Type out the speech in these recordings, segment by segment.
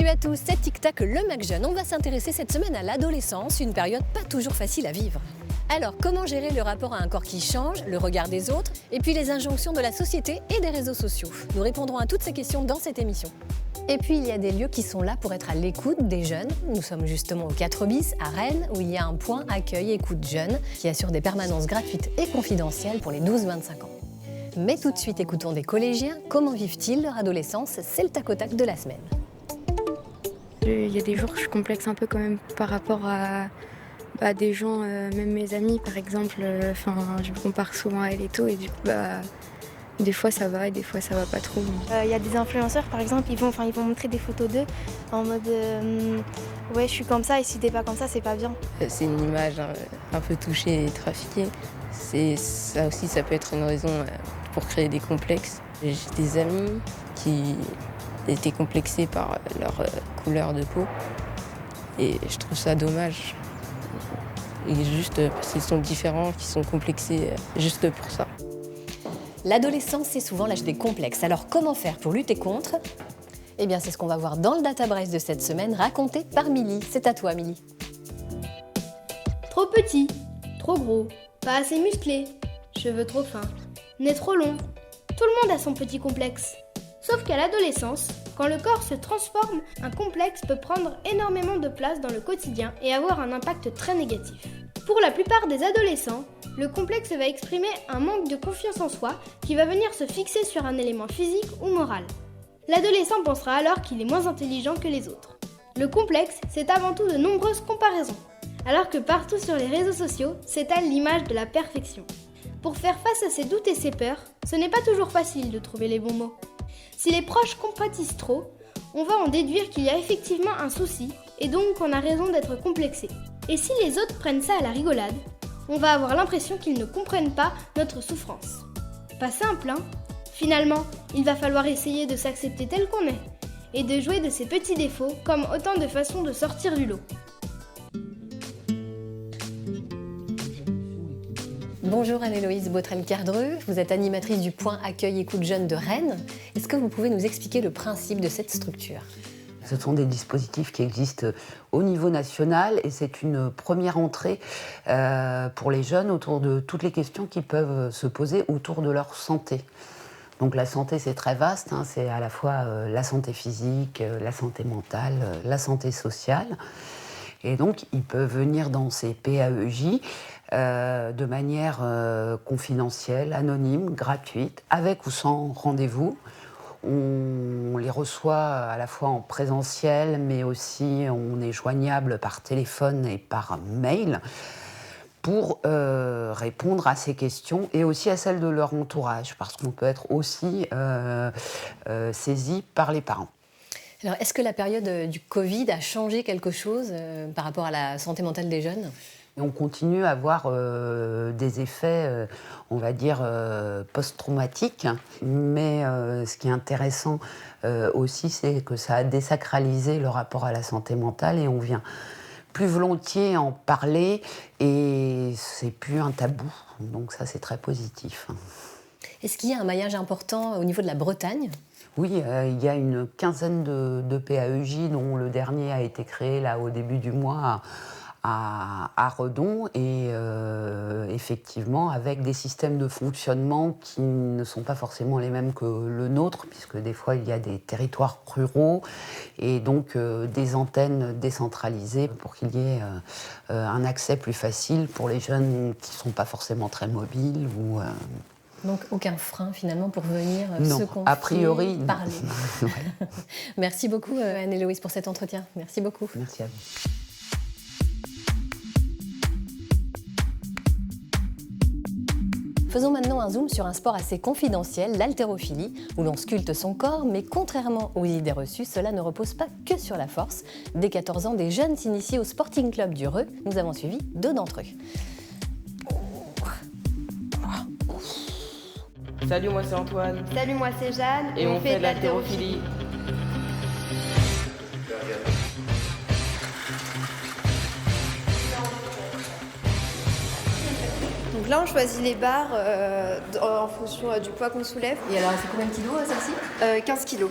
Salut à tous, c'est Tic Tac, le Mac Jeune. On va s'intéresser cette semaine à l'adolescence, une période pas toujours facile à vivre. Alors, comment gérer le rapport à un corps qui change, le regard des autres, et puis les injonctions de la société et des réseaux sociaux? Nous répondrons à toutes ces questions dans cette émission. Et puis, il y a des lieux qui sont là pour être à l'écoute des jeunes. Nous sommes justement au 4 bis, à Rennes, où il y a un point accueil écoute jeunes qui assure des permanences gratuites et confidentielles pour les 12-25 ans. Mais tout de suite, écoutons des collégiens. Comment vivent-ils leur adolescence? C'est le tac au tac de la semaine. Il y a des jours où je complexe un peu quand même par rapport à des gens, même mes amis par exemple. Je me compare souvent à elle et tout, et du coup, des fois ça va et des fois ça va pas trop. Il y a des influenceurs par exemple, ils vont montrer des photos d'eux en mode ouais je suis comme ça et si t'es pas comme ça c'est pas bien. C'est une image un peu touchée et trafiquée. Ça aussi, ça peut être une raison pour créer des complexes. J'ai des amis qui étaient complexés par leur couleur de peau et je trouve ça dommage. Et juste parce qu'ils sont différents, qu'ils sont complexés juste pour ça. L'adolescence, c'est souvent l'âge des complexes. Alors comment faire pour lutter contre? Eh bien, c'est ce qu'on va voir dans le Data Brace de cette semaine, raconté par Milly. C'est à toi, Milly. Trop petit, trop gros, pas assez musclé, cheveux trop fins, nez trop long. Tout le monde a son petit complexe. Sauf qu'à l'adolescence, quand le corps se transforme, un complexe peut prendre énormément de place dans le quotidien et avoir un impact très négatif. Pour la plupart des adolescents, le complexe va exprimer un manque de confiance en soi qui va venir se fixer sur un élément physique ou moral. L'adolescent pensera alors qu'il est moins intelligent que les autres. Le complexe, c'est avant tout de nombreuses comparaisons, alors que partout sur les réseaux sociaux s'étale l'image de la perfection. Pour faire face à ses doutes et ses peurs, ce n'est pas toujours facile de trouver les bons mots. Si les proches compatissent trop, on va en déduire qu'il y a effectivement un souci et donc on a raison d'être complexé. Et si les autres prennent ça à la rigolade, on va avoir l'impression qu'ils ne comprennent pas notre souffrance. Pas simple, hein? Finalement, il va falloir essayer de s'accepter tel qu'on est et de jouer de ses petits défauts comme autant de façons de sortir du lot. Bonjour Anne-Héloïse Botrel-Cardreux, vous êtes animatrice du point accueil écoute jeunes de Rennes. Est-ce que vous pouvez nous expliquer le principe de cette structure? Ce sont des dispositifs qui existent au niveau national et c'est une première entrée pour les jeunes autour de toutes les questions qui peuvent se poser autour de leur santé. Donc la santé, c'est très vaste, hein, c'est à la fois la santé physique, la santé mentale, la santé sociale. Et donc, ils peuvent venir dans ces PAEJ de manière confidentielle, anonyme, gratuite, avec ou sans rendez-vous. On les reçoit à la fois en présentiel, mais aussi on est joignable par téléphone et par mail pour répondre à ces questions et aussi à celles de leur entourage, parce qu'on peut être aussi saisi par les parents. Alors, est-ce que la période du Covid a changé quelque chose par rapport à la santé mentale des jeunes? On continue à avoir des effets, on va dire, post-traumatiques. Mais ce qui est intéressant aussi, c'est que ça a désacralisé le rapport à la santé mentale et on vient plus volontiers en parler et c'est plus un tabou. Donc ça, c'est très positif. Est-ce qu'il y a un maillage important au niveau de la Bretagne? Oui, il y a une quinzaine de PAEJ dont le dernier a été créé là, au début du mois à Redon et effectivement avec des systèmes de fonctionnement qui ne sont pas forcément les mêmes que le nôtre puisque des fois il y a des territoires ruraux et donc des antennes décentralisées pour qu'il y ait un accès plus facile pour les jeunes qui ne sont pas forcément très mobiles ou... Donc aucun frein finalement pour venir non, se confier, a priori, parler. Ouais. Merci beaucoup Anne-Héloïse pour cet entretien. Merci beaucoup. Merci à vous. Faisons maintenant un zoom sur un sport assez confidentiel, l'haltérophilie, où l'on sculpte son corps, mais contrairement aux idées reçues, cela ne repose pas que sur la force. Dès 14 ans, des jeunes s'initient au Sporting Club du Reux. Nous avons suivi 2 d'entre eux. Salut, moi c'est Antoine. Salut, moi c'est Jeanne Et on fait de l'haltérophilie. Donc là, on choisit les barres en fonction du poids qu'on soulève. Et alors, c'est combien de kilos celle-ci 15 kilos.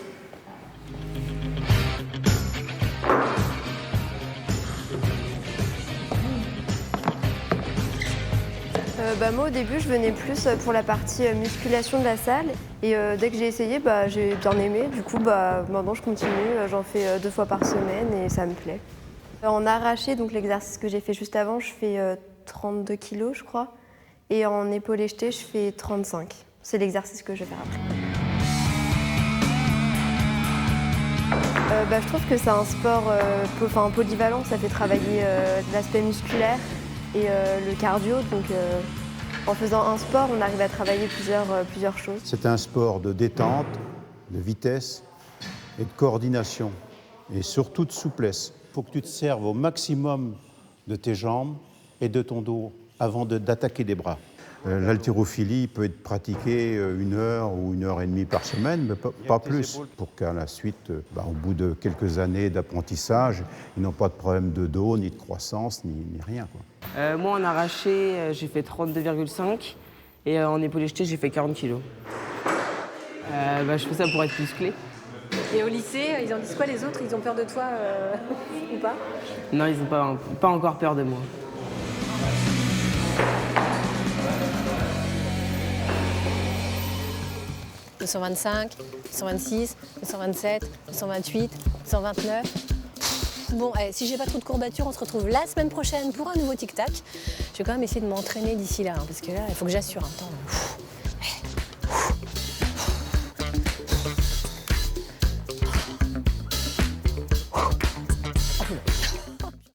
Moi au début je venais plus pour la partie musculation de la salle et dès que j'ai essayé j'ai bien aimé. Du coup maintenant je continue, j'en fais 2 fois par semaine et ça me plaît. En arraché, donc l'exercice que j'ai fait juste avant, je fais 32 kilos je crois et en épaulé jeté je fais 35. C'est l'exercice que je vais faire après. Je trouve que c'est un sport polyvalent, ça fait travailler l'aspect musculaire et le cardio. Donc en faisant un sport, on arrive à travailler plusieurs choses. C'est un sport de détente, de vitesse et de coordination et surtout de souplesse. Il faut que tu te serves au maximum de tes jambes et de ton dos avant d'attaquer des bras. L'haltérophilie peut être pratiquée 1 heure ou 1 heure et demie par semaine, mais pas plus, pour qu'à la suite, au bout de quelques années d'apprentissage, ils n'ont pas de problème de dos, ni de croissance, ni rien, quoi. Moi, en arraché, j'ai fait 32,5 et en épaulé jeté, j'ai fait 40 kilos. Je fais ça pour être musclé. Et au lycée, ils en disent quoi les autres? Ils ont peur de toi ou pas? Non, ils n'ont pas encore peur de moi. « 225, 226, 227, 228, 229. Bon, si j'ai pas trop de courbatures, on se retrouve la semaine prochaine pour un nouveau tic-tac. Je vais quand même essayer de m'entraîner d'ici là, parce que là, il faut que j'assure un temps.